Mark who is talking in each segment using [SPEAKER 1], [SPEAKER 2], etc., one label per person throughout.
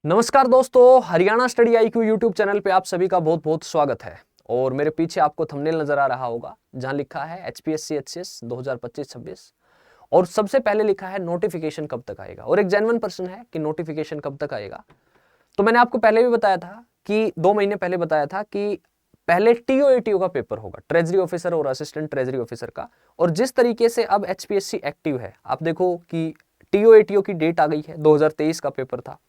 [SPEAKER 1] नमस्कार दोस्तों, Haryana study IQ YouTube channel पे आप सभी का बहुत बहुत स्वागत है। और मेरे पीछे आपको थंबनेल नजर आ रहा होगा जहां लिखा है एचपीएससी एचसीएस 2025-26 और सबसे पहले लिखा है नोटिफिकेशन कब तक आएगा। और एक जेन्युइन प्रश्न है कि नोटिफिकेशन कब तक आएगा। तो मैंने आपको पहले भी बताया था कि 2 महीने पहले बताया था कि पहले टीओएटीओ का पेपर होगा, ट्रेजरी ऑफिसर और असिस्टेंट ट्रेजरी ऑफिसर का। और जिस तरीके से अब एचपीएससी एक्टिव है, आप देखो कि टीओएटीओ की डेट आ गई है, 2023 का पेपर था,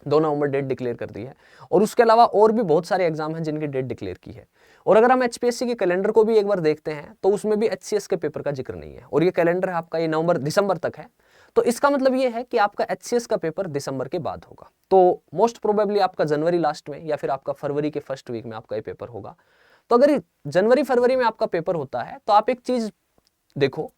[SPEAKER 1] 2 नवंबर डेट डिक्लेयर कर दी है। और उसके अलावा और भी बहुत सारे एग्जाम हैं जिनकी डेट डिक्लेयर की है। और अगर हम एचपीएससी के कैलेंडर को भी एक बार देखते हैं तो उसमें भी एचसीएस के पेपर का जिक्र नहीं है। और ये कैलेंडर है आपका, ये नवंबर दिसंबर तक है। तो इसका मतलब ये है कि आपका एचसीएस का पेपर दिसंबर के बाद होगा। तो मोस्ट प्रोबेबली आपका जनवरी लास्ट में या फिर आपका फरवरी के फर्स्ट वीक में आपका ये पेपर होगा। तो अगर जनवरी फरवरी में आपका पेपर होता है तो आप एक चीज देखो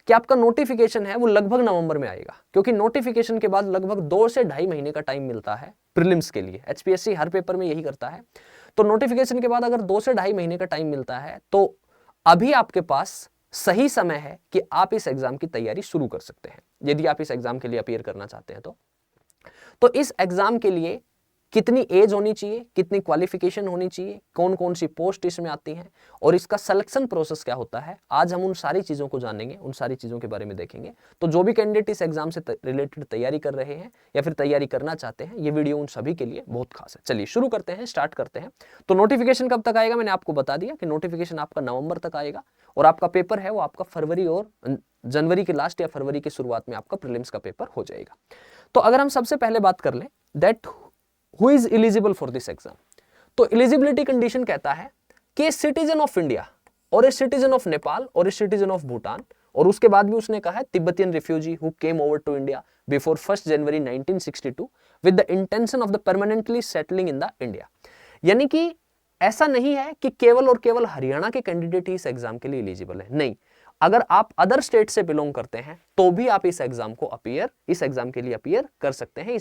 [SPEAKER 1] कि आपका नोटिफिकेशन है वो लगभग नवंबर में आएगा, क्योंकि नोटिफिकेशन के बाद लगभग 2 से 2.5 महीने का टाइम मिलता है प्रीलिम्स के लिए। एचपीएससी हर पेपर में यही करता है। तो नोटिफिकेशन के बाद अगर 2 से 2.5 महीने का टाइम मिलता है तो अभी आपके पास सही समय है कि आप इस एग्जाम की तैयारी शुरू कर सकते हैं, यदि आप इस एग्जाम के लिए अपीयर करना चाहते हैं। तो इस एग्जाम के लिए कितनी एज होनी चाहिए, कितनी क्वालिफिकेशन होनी चाहिए, कौन कौन सी पोस्ट इसमें आती हैं और इसका सिलेक्शन प्रोसेस क्या होता है, आज हम उन सारी चीजों को जानेंगे, उन सारी चीजों के बारे में देखेंगे। तो जो भी कैंडिडेट इस एग्जाम से रिलेटेड तैयारी कर रहे हैं या फिर तैयारी करना चाहते हैं, ये वीडियो उन सभी के लिए बहुत खास है। चलिए शुरू करते हैं, स्टार्ट करते हैं। तो नोटिफिकेशन कब तक आएगा, मैंने आपको बता दिया कि नोटिफिकेशन आपका नवंबर तक आएगा और आपका पेपर है वो आपका फरवरी और जनवरी के लास्ट या फरवरी की शुरुआत में आपका प्रीलिम्स का पेपर हो जाएगा। तो अगर हम सबसे पहले बात कर लें that who is eligible for this exam, तो एलिजिबिलिटी कंडीशन कहता है कि सिटीजन ऑफ इंडिया और ए सिटीजन ऑफ नेपाल और ए सिटीजन ऑफ भूटान, और उसके बाद भी उसने कहा है Tibetan refugee who came over to India before 1 January 1962 with the intention of the permanently settling in the India. यानी कि ऐसा नहीं है कि केवल और केवल हरियाणा के कैंडिडेट ही इस एग्जाम के लिए एलिजिबल है, नहीं। अगर आप अदर स्टेट से बिलोंग करते हैं तो भी आप इस एग्जाम के लिए अपीयर कर सकते हैं।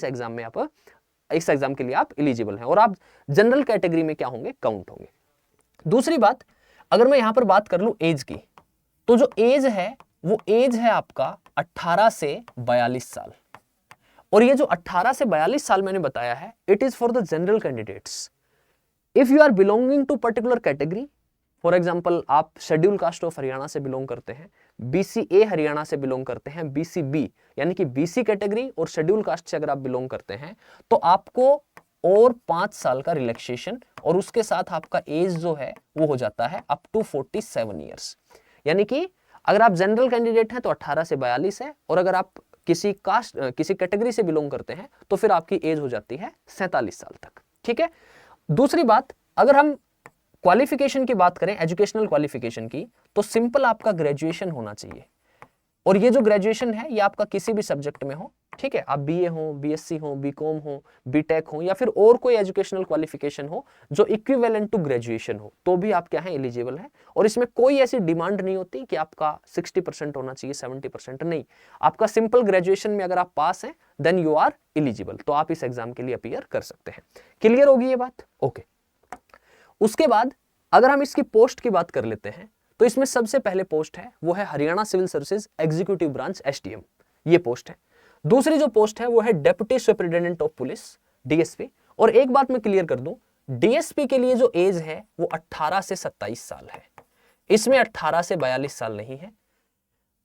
[SPEAKER 1] इस एग्जाम के लिए आप एलिजिबल हैं और आप जनरल कैटेगरी में क्या होंगे, काउंट होंगे। दूसरी बात, अगर मैं यहां पर बात कर लूं एज की, तो जो एज है वो एज है आपका 18 से 42 साल। और ये जो 18 से 42 साल मैंने बताया है, it is for the general candidates. If you are belonging to particular category, for example आप शेड्यूल कास्ट ऑफ हरियाणा से बिलोंग करते हैं, बीसीए हरियाणा से बिलोंग करते हैं, बीसीबी यानी कि बीसी कैटेगरी और शेड्यूल कास्ट से अगर आप बिलोंग करते हैं तो आपको और 5 साल का रिलैक्सेशन और उसके साथ आपका एज जो है वो हो जाता है अप टू 47 ईयर्स। यानी कि अगर आप जनरल कैंडिडेट हैं तो 18 से 42 है, और अगर आप किसी कैटेगरी से बिलोंग करते हैं तो फिर आपकी एज हो जाती है 47 साल तक। ठीक है। दूसरी बात, अगर हम क्वालिफिकेशन की बात करें, एजुकेशनल क्वालिफिकेशन की, तो सिंपल आपका ग्रेजुएशन होना चाहिए। और ये जो ग्रेजुएशन है ये आपका किसी भी सब्जेक्ट में हो, ठीक है। आप बीए हो, बीएससी हो, बीकॉम हो, बीटेक हो या फिर और कोई एजुकेशनल क्वालिफिकेशन हो जो इक्विवेलेंट टू ग्रेजुएशन हो, तो भी आप क्या है, एलिजिबल है। और इसमें कोई ऐसी डिमांड नहीं होती कि आपका 60% होना चाहिए, 70% नहीं। आपका सिंपल ग्रेजुएशन में अगर आप पास हैं देन यू आर एलिजिबल, तो आप इस एग्जाम के लिए अपीयर कर सकते हैं। क्लियर होगी ये बात? ओके। उसके बाद अगर हम इसकी पोस्ट की बात कर लेते हैं तो इसमें सबसे पहले पोस्ट है वो है Haryana civil services executive branch SDM, ये पोस्ट है। दूसरी जो पोस्ट है वो है deputy superintendent of police, DSP. और एक बात मैं क्लियर कर दूं, डीएसपी के लिए जो एज है वो 18 से 27 साल है, इसमें 18 से 42 साल नहीं है।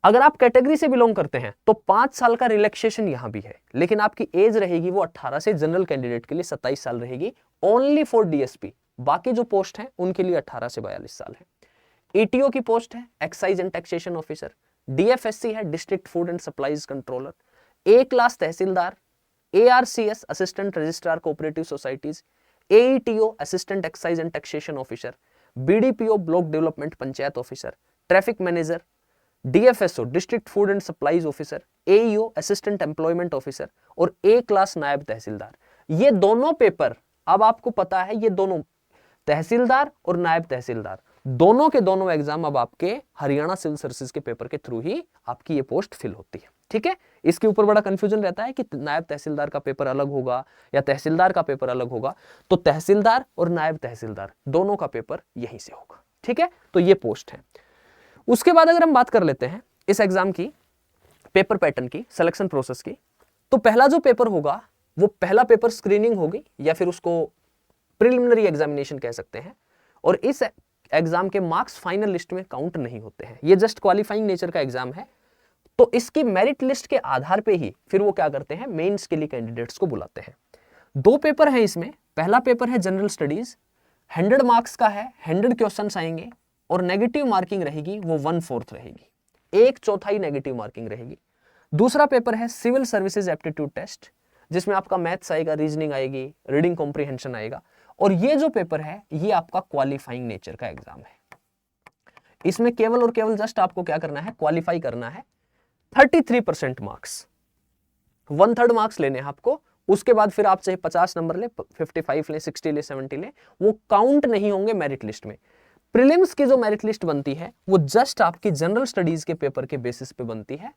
[SPEAKER 1] अगर आप कैटेगरी से बिलोंग करते हैं तो 5 साल का रिलैक्सेशन यहां भी है, लेकिन आपकी एज रहेगी वो 18 से, जनरल कैंडिडेट के लिए 27 साल रहेगी, ओनली फॉर डीएसपी। बाकी जो पोस्ट हैं उनके लिए 18 से 42 साल है। एटीओ की पोस्ट है excise and taxation officer, DFSC है district food and supplies controller, A class tehsildar, ARCS assistant registrar cooperative societies, AETO assistant excise and taxation officer, BDPO block development panchayat officer, traffic manager, DFSO district food and supplies officer, AEO assistant employment officer और A class नायब तहसीलदार। ये दोनों paper, अब आपको पता है ये दोनों तहसीलदार और नायब तहसीलदार दोनों के दोनों एग्जाम अब आपके हरियाणा सिविल सर्विसेज के पेपर के थ्रू ही आपकी ये पोस्ट फिल होती है। ठीक है। इसके ऊपर बड़ा कंफ्यूजन रहता है कि नायब तहसीलदार का पेपर अलग होगा या तहसीलदार का पेपर अलग होगा, तो तहसीलदार और नायब तहसीलदार दोनों का पेपर यहीं से होगा। ठीक है, तो ये पोस्ट है। उसके बाद अगर हम बात कर लेते हैं इस एग्जाम की पेपर पैटर्न की, सिलेक्शन प्रोसेस की, तो पहला जो पेपर होगा वो पहला पेपर स्क्रीनिंग होगी या फिर उसको प्रिलिमिनरी एग्जामिनेशन कह सकते हैं, और इस एग्जाम के मार्क्स फाइनल लिस्ट में काउंट नहीं होते हैं, ये जस्ट क्वालिफाइंग नेचर का एग्जाम है। तो इसकी मेरिट लिस्ट के आधार पे ही फिर वो क्या करते हैं, मेंस के लिए कैंडिडेट्स को बुलाते हैं। 2 पेपर है इसमें, पहला पेपर है जनरल स्टडीज, 100 मार्क्स का है, 100 क्वेश्चंस आएंगे और नेगेटिव मार्किंग रहेगी वो 1/4 रहेगी, 1/4 नेगेटिव मार्किंग रहेगी। दूसरा पेपर है सिविल सर्विसेज एप्टीट्यूड टेस्ट, जिसमें आपका मैथ्स आएगा, रीजनिंग आएगी, रीडिंग कॉम्प्रिहेंशन आएगा, और ये जो पेपर है ये आपका क्वालिफाइंग नेचर का एग्जाम है। इसमें केवल और केवल जस्ट आपको क्या करना है, क्वालिफाई करना है। 33% मार्क्स, 1/3 मार्क्स लेने हैं आपको, उसके बाद फिर आप चाहे 50 नंबर ले, 55 ले, 60 ले, 70 ले, वो काउंट नहीं होंगे मेरिट लिस्ट में। प्रीलिम्स की जो मेरिट लिस्ट बनती है वो जस्ट आपकी जनरल स्टडीज के पेपर के बेसिस पे बनती है।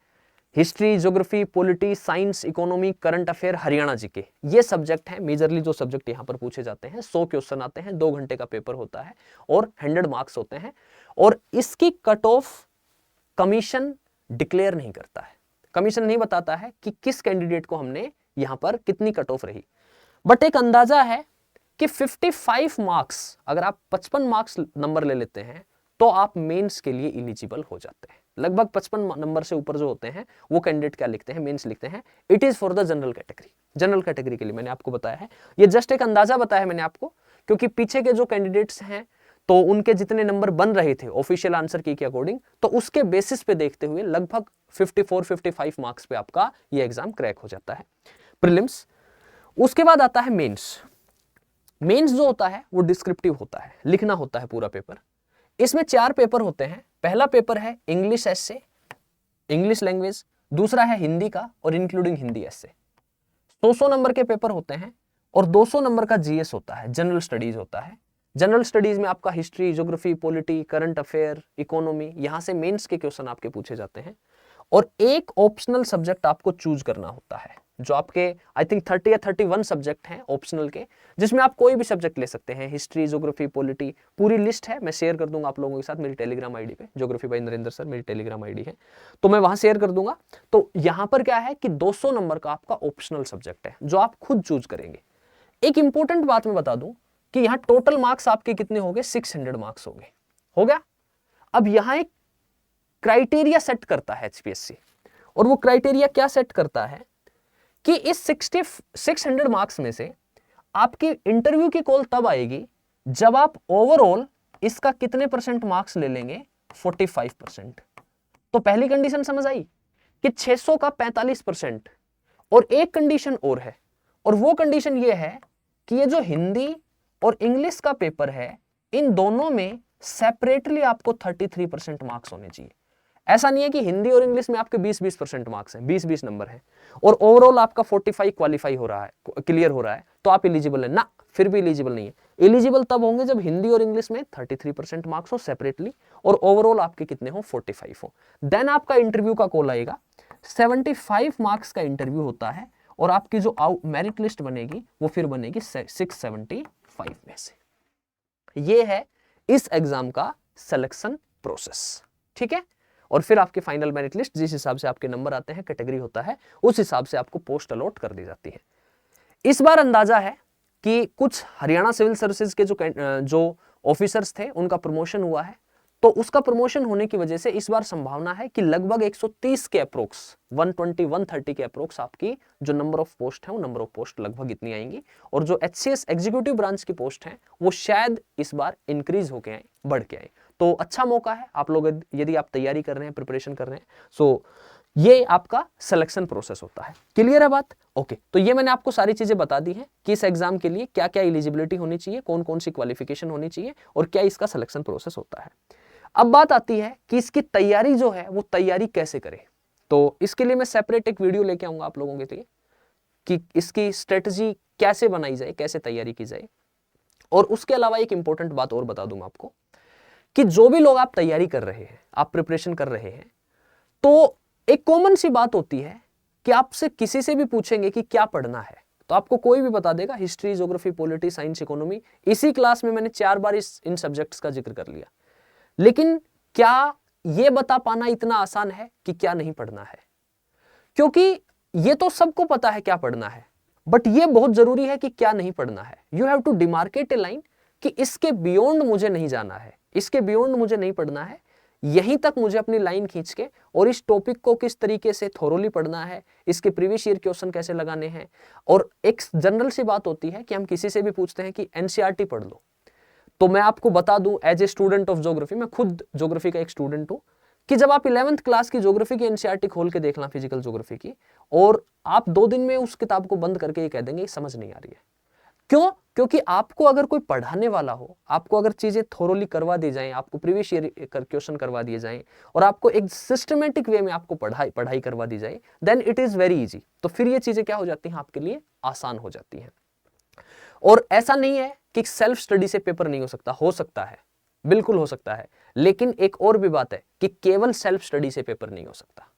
[SPEAKER 1] History, geography, polity, science, economy, current affair, Haryana GK, ये सब्जेक्ट हैं मेजरली जो सब्जेक्ट यहाँ पर पूछे जाते हैं। 100 क्वेश्चन आते हैं, 2 घंटे का पेपर होता है और 100 मार्क्स होते हैं, और इसकी कट ऑफ कमीशन डिक्लेयर नहीं करता है, कमीशन नहीं बताता है कि किस कैंडिडेट को हमने यहां पर कितनी कट ऑफ रही, बट एक अंदाजा है कि 55 मार्क्स, अगर आप 55 मार्क्स नंबर ले लेते हैं तो आप मेंस के लिए एलिजिबल हो जाते हैं। लगभग 55 नंबर से ऊपर जो होते हैं वो कैंडिडेट क्या लिखते हैं, मेंस लिखते हैं। It is for the general category, general category के लिए मैंने आपको बताया है, ये जस्ट एक अंदाजा बताया है मैंने आपको, क्योंकि पीछे के जो कैंडिडेट्स हैं तो उनके जितने नंबर बन रहे थे ऑफिशियल आंसर की के अकॉर्डिंग, तो उसके बेसिस पे देखते हुए लगभग 54-55 मार्क्स पे आपका ये एग्जाम क्रैक हो जाता है, प्रीलिम्स। उसके बाद आता है मेंस। मेंस जो होता है वो डिस्क्रिप्टिव होता है, लिखना होता है पूरा पेपर। इसमें 4 पेपर होते हैं। पहला पेपर है इंग्लिश एस्से, इंग्लिश लैंग्वेज, दूसरा है हिंदी का और इंक्लूडिंग हिंदी एस्से। 200 नंबर के पेपर होते हैं और 200 नंबर का जीएस होता है, जनरल स्टडीज होता है। जनरल स्टडीज में आपका history, geography, polity, current affair, economy, यहां से मेंस के क्वेश्चन आपके पूछे जाते हैं। और एक ऑप्शनल सब्जेक्ट आपको चूज करना होता है, जो आपके आई थिंक 30 या 31 सब्जेक्ट हैं ऑप्शनल के, जिसमें आप कोई भी सब्जेक्ट ले सकते हैं, हिस्ट्री, ज्योग्राफी, पॉलिटी, पूरी लिस्ट है, मैं शेयर कर दूंगा आप लोगों के साथ मेरी टेलीग्राम आईडी पे, ज्योग्राफी बाय नरेंद्र सर मेरी टेलीग्राम आईडी है, तो मैं वहां शेयर कर दूंगा। तो यहां पर क्या है कि 200 नंबर का आपका ऑप्शनल सब्जेक्ट है जो आप खुद चूज करेंगे। एक इंपॉर्टेंट बात मैं बता दूं कि यहां टोटल मार्क्स आपके कितने हो गए, 600 मार्क्स हो गए, हो गया। अब यहां एक क्राइटेरिया सेट करता है एचपीएससी, और वो क्राइटेरिया क्या सेट करता है कि इस 600 मार्क्स में से आपकी इंटरव्यू की कॉल तब आएगी जब आप ओवरऑल इसका कितने परसेंट मार्क्स ले लेंगे, 45%। तो पहली कंडीशन समझ आई कि 600 का 45%, और एक कंडीशन और है, और वो कंडीशन ये है कि ये जो हिंदी और इंग्लिश का पेपर है, इन दोनों में सेपरेटली आपको 33% मार्क्स होने चाहिए। ऐसा नहीं है कि हिंदी और इंग्लिश में आपके 20-20% मार्क्स हैं, 20-20 नंबर हैं, और ओवरऑल आपका 45 क्वालिफाई हो रहा है, क्लियर हो रहा है, तो आप एलिजिबल है ना, फिर भी एलिजिबल नहीं है। एलिजिबल तब होंगे जब हिंदी और इंग्लिश में 33% मार्क्स हो सेपरेटली, और ओवरऑल आपके कितने हो, 45 हो। देन आपका इंटरव्यू का कॉल आएगा, 75 मार्क्स का इंटरव्यू होता है, और आपकी जो मेरिट लिस्ट बनेगी वो फिर बनेगी 675 में से। ये है इस एग्जाम का सिलेक्शन प्रोसेस, ठीक है। और फिर आपके फाइनल मेरिट लिस्ट, जिस हिसाब से आपके नंबर आते हैं, कैटेगरी होता है, उस हिसाब से आपको पोस्ट अलॉट कर दी जाती है। इस बार अंदाजा है कि कुछ हरियाणा सिविल सर्विसेज के जो ऑफिसर्स थे उनका प्रमोशन हुआ है, तो उसका प्रमोशन होने की वजह से इस बार संभावना है कि लगभग 130 के अप्रोक्स, 120-130 के अप्रोक्स आपकी जो नंबर ऑफ पोस्ट है वो नंबर ऑफ पोस्ट लगभग इतनी आएंगी, और जो एचसीएस एग्जीक्यूटिव ब्रांच की पोस्ट है वो शायद इस बार इंक्रीज होके आए, बढ़ के आए। तो अच्छा मौका है आप लोग, यदि आप तैयारी कर रहे हैं, प्रिपरेशन कर रहे हैं, सो ये आपका सिलेक्शन प्रोसेस होता है। क्लियर है बात? ओके, तो ये मैंने आपको सारी चीजें बता दी हैं कि इस एग्जाम के लिए क्या क्या एलिजिबिलिटी होनी चाहिए, कौन कौन सी क्वालिफिकेशन होनी चाहिए, और क्या इसका सिलेक्शन प्रोसेस होता है। अब बात आती है कि इसकी तैयारी जो है वो तैयारी कैसे करें। तो इसके लिए मैं सेपरेट एक वीडियो लेके आऊंगा आप लोगों के लिए कि इसकी स्ट्रेटजी कैसे बनाई जाए, कैसे तैयारी की जाए। और उसके अलावा एक इंपॉर्टेंट बात और बता दूं मैं आपको कि जो भी लोग आप तैयारी कर रहे हैं, आप प्रिपरेशन कर रहे हैं, तो एक कॉमन सी बात होती है कि आपसे किसी से भी पूछेंगे कि क्या पढ़ना है, तो आपको कोई भी बता देगा history, geography, polity, science, economy. इसी क्लास में मैंने 4 बार इन सब्जेक्ट्स का जिक्र कर लिया, लेकिन क्या यह बता पाना इतना आसान है कि क्या नहीं पढ़ना है? क्योंकि ये तो सबको पता है क्या पढ़ना है, बट ये बहुत जरूरी है कि क्या नहीं पढ़ना है। You have to demarcate a line कि इसके बियॉन्ड मुझे नहीं जाना है, इसके बियॉन्ड मुझे नहीं पढ़ना है, यहीं तक मुझे अपनी लाइन खींच के और इस टॉपिक को किस तरीके से थोरोली पढ़ना है, इसके प्रीवियस ईयर क्वेश्चन कैसे लगाने हैं। और एक जनरल सी बात होती है कि हम किसी से भी पूछते हैं कि एनसीईआरटी पढ़ लो, तो मैं आपको बता दूं as a student of geography, मैं खुद ज्योग्राफी का एक स्टूडेंट हूं, कि जब आप 11th क्लास की ज्योग्राफी की एनसीईआरटी खोल के देखना, फिजिकल ज्योग्राफी की, और आप 2 दिन में उस किताब को बंद करके ये कह देंगे समझ नहीं आ रही है। क्यों? क्योंकि आपको अगर कोई पढ़ाने वाला हो, आपको अगर चीजें थोरोली करवा दी जाएं, आपको प्रीवियस ईयर क्वेश्चन करवा दिए जाएं और आपको एक सिस्टमेटिक वे में आपको पढ़ाई करवा दी जाए, then it is very easy. तो फिर ये चीजें क्या हो जाती हैं, आपके लिए आसान हो जाती हैं। और ऐसा नहीं है कि सेल्फ स्टडी से पेपर नहीं हो सकता है, बिल्कुल हो सकता है, लेकिन एक और भी बात है कि केवल सेल्फ स्टडी से पेपर नहीं हो सकता।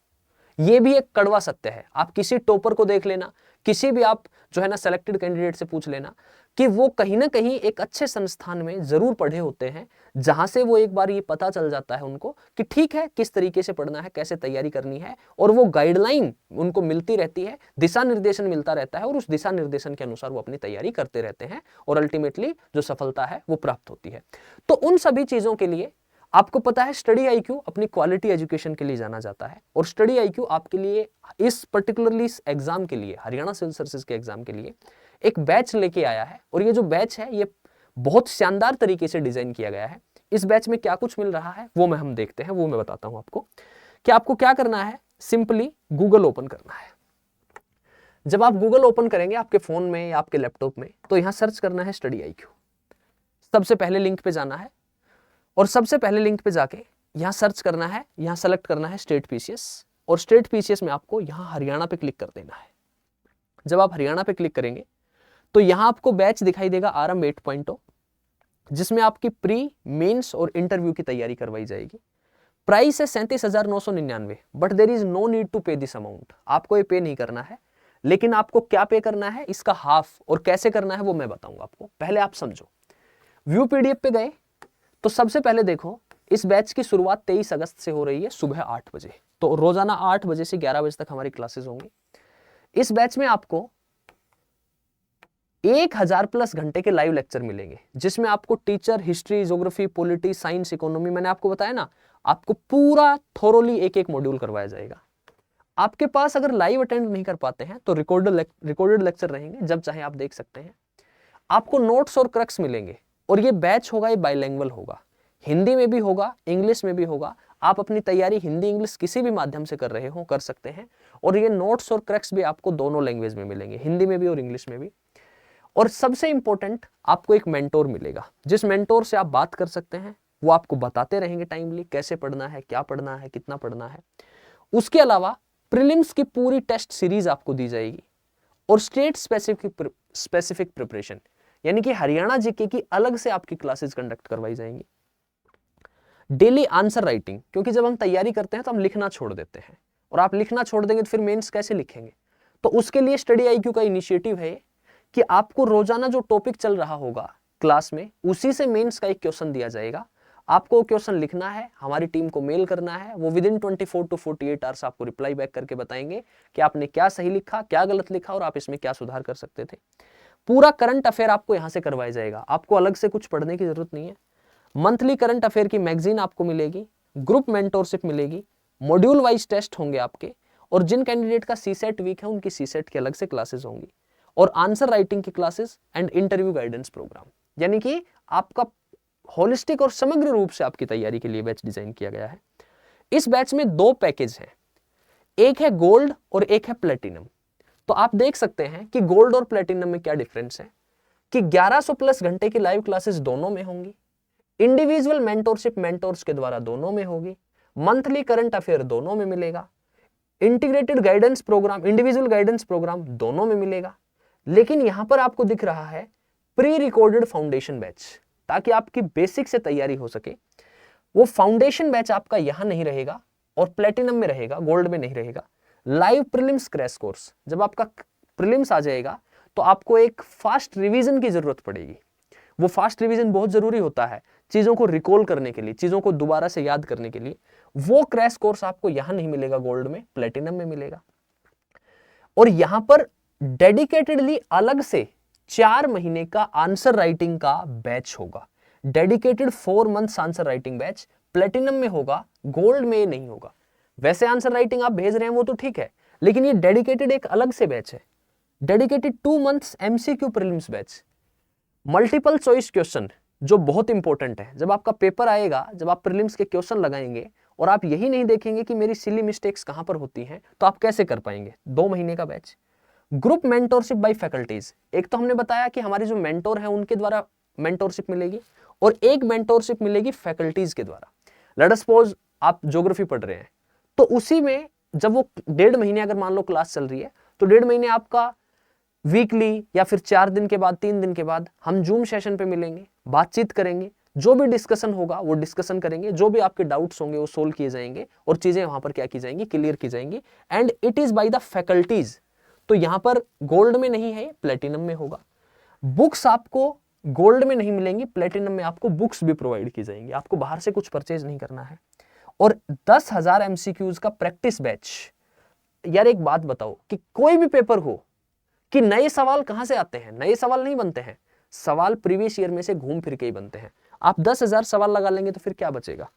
[SPEAKER 1] ये भी एक कड़वा सत्य है। आप किसी टॉपर को देख लेना, किसी भी आप जो है ना सेलेक्टेड कैंडिडेट से पूछ लेना कि वो कहीं ना कहीं एक अच्छे संस्थान में जरूर पढ़े होते हैं, जहां से वो एक बार ये पता चल जाता है उनको कि ठीक है किस तरीके से पढ़ना है, कैसे तैयारी करनी है, और वो गाइडलाइन उनको मिलती रहती है, दिशा निर्देशन मिलता रहता है, और उस दिशा निर्देशन के अनुसार वो अपनी तैयारी करते रहते हैं और अल्टीमेटली जो सफलता है वो प्राप्त होती है। तो उन सभी चीजों के लिए आपको पता है स्टडी आईक्यू अपनी क्वालिटी एजुकेशन के लिए जाना जाता है, और स्टडी आईक्यू आपके लिए इस पर्टिकुलरली एग्जाम के लिए, हरियाणा सिविल सर्विसेज के एग्जाम के लिए एक बैच लेके आया है। और ये जो बैच है ये बहुत शानदार तरीके से डिजाइन किया गया है। इस बैच में क्या कुछ मिल रहा है वो हम देखते हैं, वो मैं बताता हूं आपको कि आपको क्या करना है। सिंपली गूगल ओपन करना है। जब आप गूगल ओपन करेंगे आपके फोन में या आपके लैपटॉप में, तो यहां सर्च करना है स्टडी आईक्यू। सबसे पहले लिंक पे जाना है और सबसे पहले लिंक पे जाके यहां सर्च करना है, यहां सेलेक्ट करना है स्टेट पीसीएस, और स्टेट पीसीएस में आपको यहां हरियाणा पे क्लिक कर देना है। जब आप हरियाणा पे क्लिक करेंगे तो यहां आपको बैच दिखाई देगा आरंभ 8.0, जिसमें आपकी प्री, मेंस और इंटरव्यू की तैयारी करवाई जाएगी। प्राइस है 37,999, but there is no need to pay this amount. आपको ये पे नहीं करना है, लेकिन आपको क्या पे करना है, इसका हाफ, और कैसे करना है वो मैं बताऊंगा आपको। पहले आप समझो। व्यू पीडीएफ पे गए तो सबसे पहले देखो इस बैच की शुरुआत 23 अगस्त से हो रही है सुबह 8 बजे। तो रोजाना 8 बजे से 11 बजे तक हमारी क्लासेस होंगी। इस बैच में आपको 1000 प्लस घंटे के लाइव लेक्चर मिलेंगे, जिसमें आपको teacher, history, geography, polity, science, economy, मैंने आपको बताया ना, आपको पूरा थोरोली एक एक मॉड्यूल करवाया जाएगा। आपके पास अगर लाइव अटेंड नहीं कर पाते हैं तो रिकॉर्डेड लेक्चर रहेंगे, जब चाहे आप देख सकते हैं। आपको नोट्स और क्रक्स मिलेंगे, और ये बैच होगा, ये बाइलैंग्वेज होगा, हिंदी में भी होगा, इंग्लिश में भी होगा। आप अपनी तैयारी हिंदी इंग्लिश किसी भी माध्यम से कर रहे हो कर सकते हैं, और ये नोट्स और क्रक्स भी आपको दोनों लैंग्वेज में मिलेंगे, हिंदी में भी और इंग्लिश में भी। और सबसे इंपॉर्टेंट, आपको एक मेंटोर मिलेगा, जिस मेंटोर से आप बात कर सकते हैं। वो आपको बताते रहेंगे टाइमली कैसे पढ़ना है, क्या पढ़ना है, कितना पढ़ना है। उसके अलावा प्रीलिम्स की पूरी टेस्ट सीरीज आपको दी जाएगी, और स्टेट स्पेसिफिक प्रिपरेशन, यानी कि हरियाणा जीके की अलग से आपकी क्लासेस कंडक्ट करवाई जाएंगी। डेली आंसर राइटिंग, क्योंकि जब हम तैयारी करते हैं तो हम लिखना छोड़ देते हैं, और आप लिखना छोड़ देंगे तो फिर मेंस कैसे लिखेंगे। तो उसके लिए स्टडी आईक्यू का इनिशिएटिव है कि आपको रोजाना जो टॉपिक चल रहा होगा क्लास में, उसी से मेंस का एक क्वेश्चन दिया जाएगा। आपको क्वेश्चन लिखना है, हमारी टीम को मेल करना है, वो विद इन 24 to 48 आवर्स आपको रिप्लाई बैक करके बताएंगे कि आपने क्या सही लिखा, क्या गलत लिखा, और आप इसमें क्या सुधार कर सकते थे। पूरा करंट अफेयर आपको यहां से करवाया जाएगा, आपको अलग से कुछ पढ़ने की जरूरत नहीं है। मंथली करंट अफेयर की मैगजीन आपको मिलेगी, ग्रुप मेंटोरशिप मिलेगी, मॉड्यूल वाइज टेस्ट होंगे आपके, और जिन कैंडिडेट का सीसेट वीक है उनकी सीसेट की अलग से क्लासेस होंगी, और आंसर राइटिंग की classes and interview guidance program. यानी कि आपका होलिस्टिक और समग्र रूप से आपकी तैयारी के लिए बैच डिजाइन किया गया है। इस बैच में 2 पैकेज हैं, एक है गोल्ड और एक है प्लेटिनम। तो आप देख सकते हैं कि गोल्ड और प्लेटिनम में क्या डिफरेंस है, कि 1100 प्लस घंटे की लाइव क्लासेस दोनों में होंगी, इंडिविजुअल मेंटोरशिप मेंटोर्स के द्वारा दोनों में होगी, मंथली करंट अफेयर दोनों में मिलेगा, integrated guidance program, individual guidance program दोनों में मिलेगा। लेकिन यहां पर आपको दिख रहा है प्री रिकॉर्डेड फाउंडेशन बैच, ताकि आपकी बेसिक से तैयारी हो सके। वो फाउंडेशन बैच आपका यहां नहीं रहेगा और प्लेटिनम में रहेगा, गोल्ड में नहीं रहेगा। लाइव प्रीलिम्स क्रैश कोर्स, जब आपका प्रीलिम्स आ जाएगा तो आपको एक फास्ट रिवीजन की जरूरत पड़ेगी। वो फास्ट रिवीजन बहुत जरूरी होता है चीजों को रिकॉल करने के लिए, चीजों को दोबारा से याद करने के लिए। वो क्रैश कोर्स आपको यहां नहीं मिलेगा, गोल्ड में, प्लेटिनम में मिलेगा। और यहां पर डेडिकेटेडली अलग से 4 महीने का आंसर राइटिंग का बैच होगा। Dedicated 4 months answer writing batch platinum में होगा, गोल्ड में नहीं होगा। वैसे आंसर राइटिंग आप भेज रहे हैं वो तो ठीक है, लेकिन ये डेडिकेटेड एक अलग से बैच है। Dedicated 2 months MCQ prelims batch, multiple choice question जो बहुत इंपॉर्टेंट है। जब आपका पेपर आएगा, जब आप प्रीलिम्स के क्वेश्चन लगाएंगे और आप यही नहीं देखेंगे कि मेरी सिली मिस्टेक्स कहां पर होती हैं, तो आप कैसे कर पाएंगे। 2 महीने का batch. Group mentorship by faculties, एक तो हमने बताया कि हमारे जो मेंटोर हैं उनके द्वारा मेंटोरशिप मिलेगी, और एक मेंटोरशिप मिलेगी फैकल्टीज के द्वारा। लेट अस सपोज आप ज्योग्राफी पढ़ रहे हैं, तो उसी में जब वो 1.5 महीने अगर मान लो क्लास चल रही है, तो 1.5 महीने आपका वीकली या फिर 4 दिन के बाद, 3 दिन के बाद हम जूम सेशन पे मिलेंगे, बातचीत करेंगे, जो भी डिस्कशन होगा वो डिस्कशन करेंगे, जो भी आपके डाउट्स होंगे वो सोल्व किए जाएंगे और चीजें वहां पर क्या की जाएंगी, क्लियर की जाएंगी। And it is by the faculties. तो यहां पर गोल्ड में नहीं है, प्लेटिनम में होगा। बुक्स आपको गोल्ड में नहीं मिलेंगी, प्लेटिनम में आपको बुक्स भी प्रोवाइड की जाएंगी, आपको बाहर से कुछ परचेज नहीं करना है। और 10,000 एमसीक्यूज का प्रैक्टिस बैच। यार एक बात बताओ कि कोई भी पेपर हो कि नए सवाल कहां से आते हैं, नए सवाल नहीं बनते हैं, सवाल प्रीवियस ईयर में से घूम फिर के ही बनते हैं। आप 10,000 सवाल लगा लेंगे तो फिर क्या बचेगा।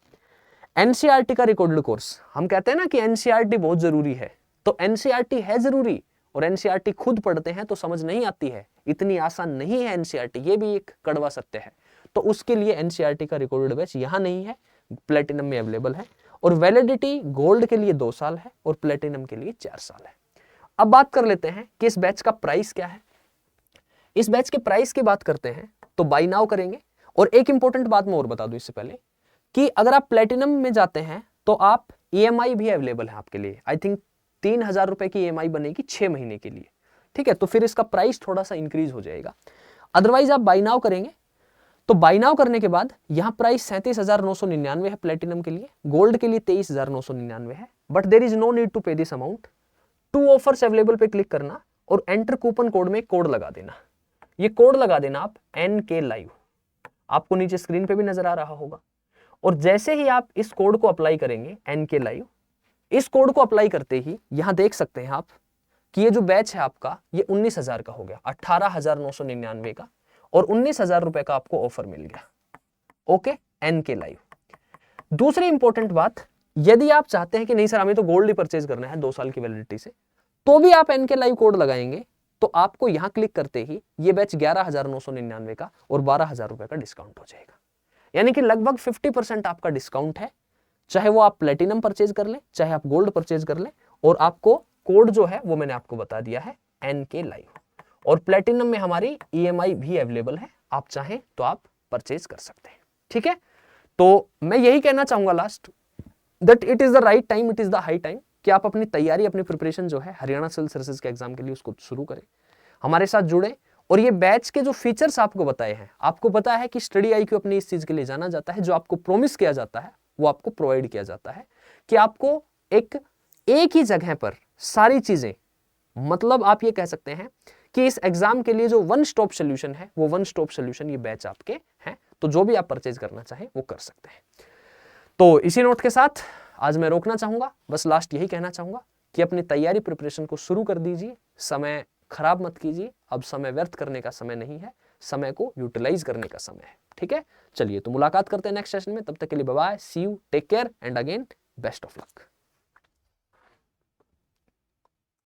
[SPEAKER 1] एनसीईआरटी का रिकॉर्डेड कोर्स, हम कहते हैं ना कि एनसीईआरटी बहुत जरूरी है, तो एनसीईआरटी है जरूरी, और एनसीईआरटी खुद पढ़ते हैं तो समझ नहीं आती है, इतनी आसान नहीं है एनसीईआरटी, ये भी एक कड़वा सत्य है। तो उसके लिए एनसीईआरटी का रिकॉर्डेड बैच यहां नहीं है, प्लेटिनम में अवेलेबल है। और वैलिडिटी गोल्ड के लिए 2 साल है और प्लेटिनम के लिए 4 साल है। अब बात कर लेते हैं कि इस बैच का प्राइस क्या है। इस बैच के प्राइस की बात करते हैं तो बाय नाउ करेंगे। और एक इंपॉर्टेंट बात मैं और बता दूं इससे पहले कि अगर आप प्लेटिनम में जाते हैं तो आप ईएमआई भी अवेलेबल है आपके लिए। आई थिंक 3,000 रुपए की ईएमआई बनेगी 6 महीने के लिए, ठीक है। तो फिर इसका प्राइस थोड़ा सा इंक्रीज हो जाएगा। अदरवाइज आप बाय नाउ करेंगे तो बाय नाउ करने के बाद यहां प्राइस 37,999 है प्लेटिनम के लिए, गोल्ड के लिए 23,999 है। But there is no need to pay this amount. 2 offers available पे क्लिक करना और एंटर कूपन कोड में कोड लगा देना। ये कोड लगा देना आप NK लाइव, आपको नीचे स्क्रीन पे भी नजर आ रहा होगा। और जैसे ही आप इस कोड को अप्लाई करेंगे NK लाइव, इस कोड को अप्लाई करते ही यहां देख सकते हैं आप कि ये जो बैच है आपका ये 19,000 का हो गया, 18,999 का, और 19,000 रुपए का आपको ऑफर मिल गया। Okay, NK live. दूसरी इंपॉर्टेंट बात, यदि आप चाहते हैं कि नहीं सर हमें तो गोल्ड ही परचेज करना है 2 साल की वैलिडिटी से, तो भी आप NK लाइव कोड लगाएंगे तो आपको यहां क्लिक करते ही ये बैच 11,999 का और 12,000 रुपए का डिस्काउंट हो जाएगा। यानी कि लगभग 50% आपका डिस्काउंट है, चाहे वो आप प्लेटिनम परचेज कर लें, चाहे आप गोल्ड परचेज कर लें। और आपको कोड जो है वो मैंने आपको बता दिया है NK लाइव। और प्लेटिनम में हमारी EMI भी अवेलेबल है, आप चाहें तो आप परचेज कर सकते हैं, ठीक है। तो मैं यही कहना चाहूंगा last, that it is the right time, it is the high time कि आप अपनी तैयारी, अपनी प्रिपरेशन जो है हरियाणा सिविल सर्विसेज के एग्जाम के लिए उसको शुरू करें, हमारे साथ जुड़े। और ये बैच के जो फीचर्स आपको बताए हैं, आपको पता है कि स्टडी IQ अपनी इस चीज के लिए जाना जाता है, जो आपको प्रॉमिस किया जाता है वो आपको प्रोवाइड किया जाता है कि आपको एक ही जगह पर सारी चीजें, मतलब आप ये कह सकते हैं कि इस एग्जाम के लिए जो वन स्टॉप सोल्यूशन है, वो वन स्टॉप सोल्यूशन ये बैच आपके हैं। तो जो भी आप परचेज करना चाहें वो कर सकते हैं। तो इसी नोट के साथ आज मैं रोकना चाहूंगा, बस लास्ट यही कहना चाहूंगा कि अपनी तैयारी प्रिपरेशन को शुरू कर दीजिए, समय खराब मत कीजिए। अब समय व्यर्थ करने का समय नहीं है, समय को यूटिलाइज करने का समय है, ठीक है। चलिए तो मुलाकात करते हैं नेक्स्ट सेशन में, तब तक के लिए bye bye, see you, take care and again best of luck.